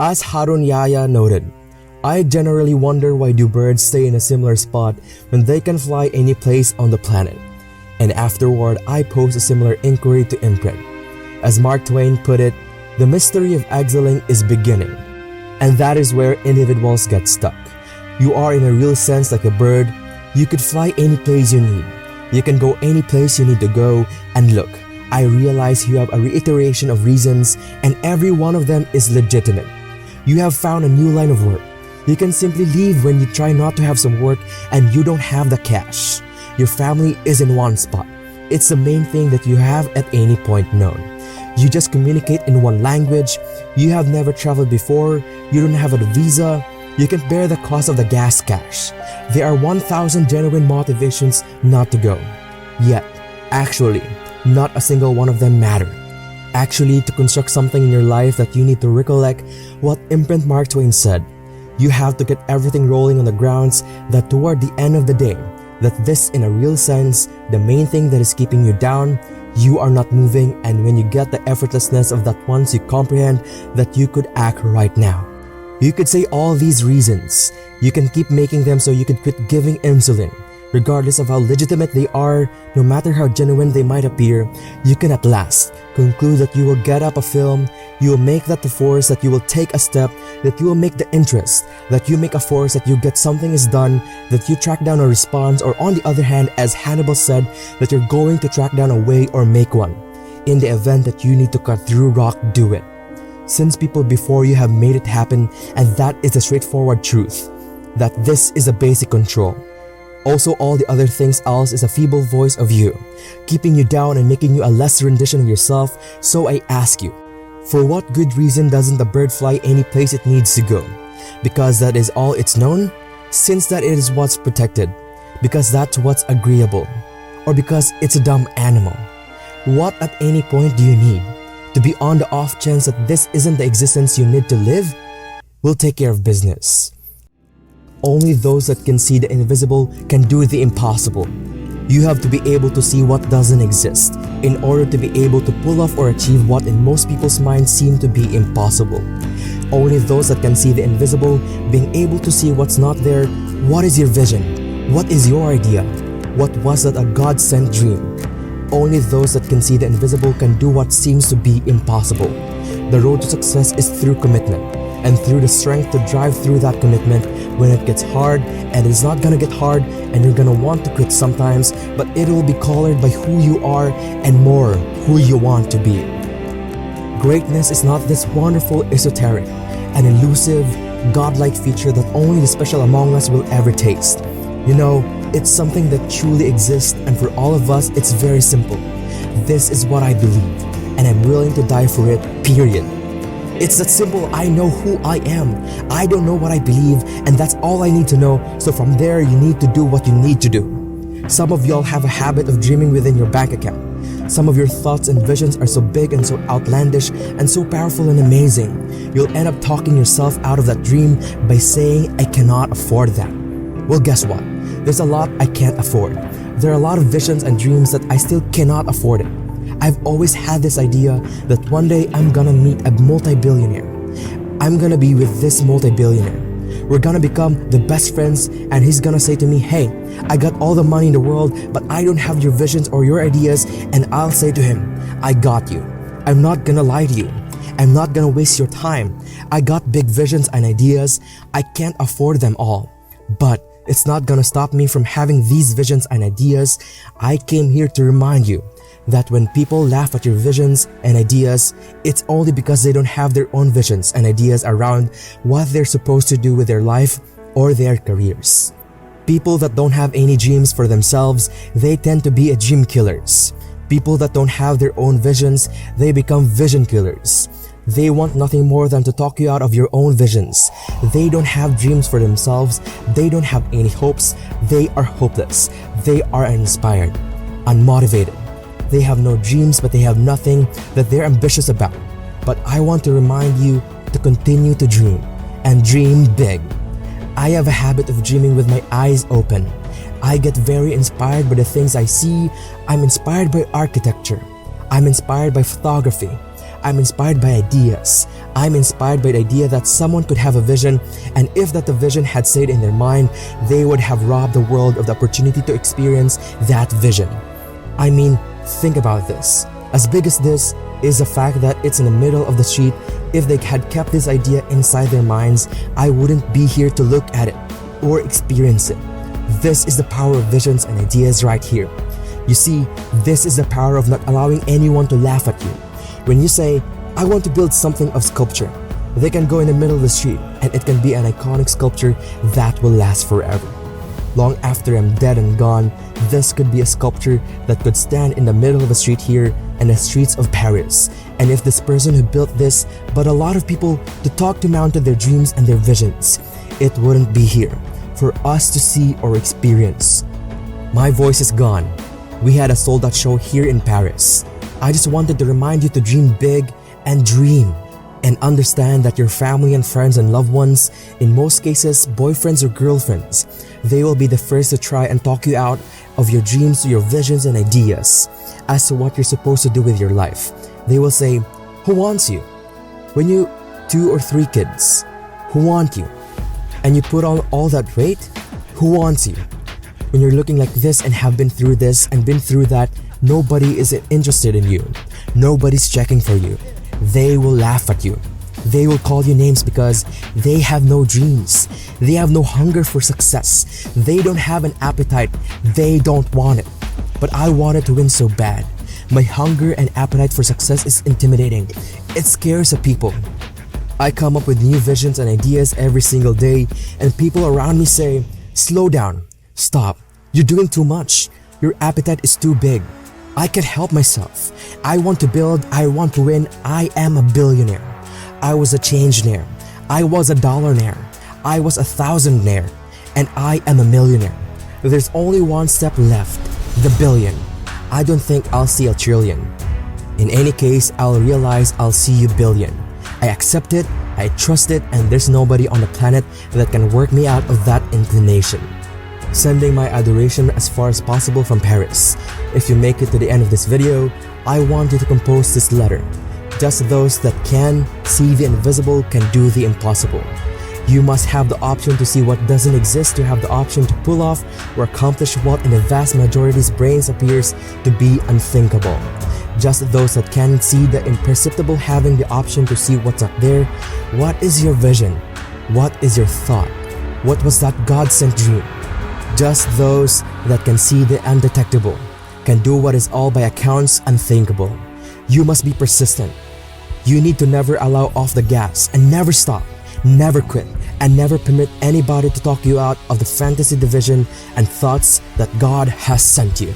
As Harun Yahya noted, I generally wonder why do birds stay in a similar spot when they can fly any place on the planet. And afterward, I pose a similar inquiry to Imprint. As Mark Twain put it, the mystery of exiling is beginning. And that is where individuals get stuck. You are in a real sense like a bird. You could fly any place you need. You can go any place you need to go. And look, I realize you have a reiteration of reasons and every one of them is legitimate. You have found a new line of work. You can simply leave when you try not to have some work and you don't have the cash. Your family is in one spot. It's the main thing that you have at any point known. You just communicate in one language. You have never traveled before. You don't have a visa. You can bear the cost of the gas cash. There are 1,000 genuine motivations not to go. Yet, actually, not a single one of them matter. Actually, to construct something in your life that you need to recollect what Imprint Mark Twain said. You have to get everything rolling on the grounds that toward the end of the day, that this in a real sense, the main thing that is keeping you down, you are not moving, and when you get the effortlessness of that once you comprehend that you could act right now. You could say all these reasons. You can keep making them so you could quit giving insulin. Regardless of how legitimate they are, no matter how genuine they might appear, you can at last conclude that you will get up a film, you will make that the force, that you will take a step, that you will make the interest, that you make a force, that you get something is done, that you track down a response, or on the other hand, as Hannibal said, that you're going to track down a way or make one. In the event that you need to cut through rock, do it. Since people before you have made it happen, and that is the straightforward truth, that this is a basic control. Also, all the other things else is a feeble voice of you, keeping you down and making you a less rendition of yourself. So I ask you, for what good reason doesn't the bird fly any place it needs to go? Because that is all it's known? Since that it is what's protected? Because that's what's agreeable? Or because it's a dumb animal? What at any point do you need? To be on the off chance that this isn't the existence you need to live? We'll take care of business. Only those that can see the invisible can do the impossible. You have to be able to see what doesn't exist in order to be able to pull off or achieve what in most people's minds seem to be impossible. Only those that can see the invisible, being able to see what's not there. What is your vision? What is your idea? What was that a God-sent dream? Only those that can see the invisible can do what seems to be impossible. The road to success is through commitment, and through the strength to drive through that commitment when it gets hard, and it's not gonna get hard and you're gonna want to quit sometimes, but it will be colored by who you are and more who you want to be. Greatness is not this wonderful, esoteric, and elusive, godlike feature that only the special among us will ever taste. You know, it's something that truly exists, and for all of us, it's very simple. This is what I believe, and I'm willing to die for it, period. It's that simple. I know who I am. I don't know what I believe, and that's all I need to know. So from there, you need to do what you need to do. Some of y'all have a habit of dreaming within your bank account. Some of your thoughts and visions are so big and so outlandish and so powerful and amazing. You'll end up talking yourself out of that dream by saying, I cannot afford that. Well, guess what? There's a lot I can't afford. There are a lot of visions and dreams that I still cannot afford it. I've always had this idea that one day I'm gonna meet a multi-billionaire. I'm gonna be with this multi-billionaire. We're gonna become the best friends, and he's gonna say to me, hey, I got all the money in the world, but I don't have your visions or your ideas. And I'll say to him, I got you. I'm not gonna lie to you. I'm not gonna waste your time. I got big visions and ideas. I can't afford them all. But it's not gonna stop me from having these visions and ideas. I came here to remind you that when people laugh at your visions and ideas, it's only because they don't have their own visions and ideas around what they're supposed to do with their life or their careers. People that don't have any dreams for themselves, they tend to be dream killers. People that don't have their own visions, they become vision killers. They want nothing more than to talk you out of your own visions. They don't have dreams for themselves. They don't have any hopes. They are hopeless. They are uninspired, unmotivated. They have no dreams, but they have nothing that they're ambitious about. But I want to remind you to continue to dream, and dream big. I have a habit of dreaming with my eyes open. I get very inspired by the things I see. I'm inspired by architecture. I'm inspired by photography. I'm inspired by ideas. I'm inspired by the idea that someone could have a vision, and if that the vision had stayed in their mind, they would have robbed the world of the opportunity to experience that vision. I mean, think about this. As big as this is the fact that it's in the middle of the street, if they had kept this idea inside their minds, I wouldn't be here to look at it or experience it. This is the power of visions and ideas right here. You see, this is the power of not allowing anyone to laugh at you. When you say, I want to build something of sculpture, they can go in the middle of the street and it can be an iconic sculpture that will last forever. Long after I'm dead and gone, this could be a sculpture that could stand in the middle of a street here in the streets of Paris. And if this person who built this but a lot of people to talk to mounted their dreams and their visions, it wouldn't be here for us to see or experience. My voice is gone. We had a sold out show here in Paris. I just wanted to remind you to dream big and dream. And understand that your family and friends and loved ones, in most cases boyfriends or girlfriends, they will be the first to try and talk you out of your dreams, your visions and ideas as to what you're supposed to do with your life. They will say, who wants you? When you 2 or 3 kids, who want you? And you put on all that weight, who wants you? When you're looking like this and have been through this and been through that, nobody is interested in you. Nobody's checking for you. They will laugh at you. They will call you names because they have no dreams. They have no hunger for success. They don't have an appetite. They don't want it. But I wanted to win so bad. My hunger and appetite for success is intimidating. It scares the people. I come up with new visions and ideas every single day, and people around me say, slow down, stop, you're doing too much. Your appetite is too big. I can help myself. I want to build, I want to win. I am a billionaire. I was a changenaire. I was a dollarnaire. I was a thousandaire. And I am a millionaire. There's only one step left, the billion. I don't think I'll see a trillion. In any case, I'll realize I'll see you billion. I accept it, I trust it, and there's nobody on the planet that can work me out of that inclination. Sending my adoration as far as possible from Paris. If you make it to the end of this video, I want you to compose this letter. Just those that can see the invisible can do the impossible. You must have the option to see what doesn't exist to have the option to pull off or accomplish what in the vast majority's brains appears to be unthinkable. Just those that can see the imperceptible having the option to see what's up there. What is your vision? What is your thought? What was that God-sent dream? Just those that can see the undetectable can do what is all by accounts unthinkable. You must be persistent. You need to never allow off the gas and never stop, never quit, and never permit anybody to talk you out of the fantasy division and thoughts that God has sent you.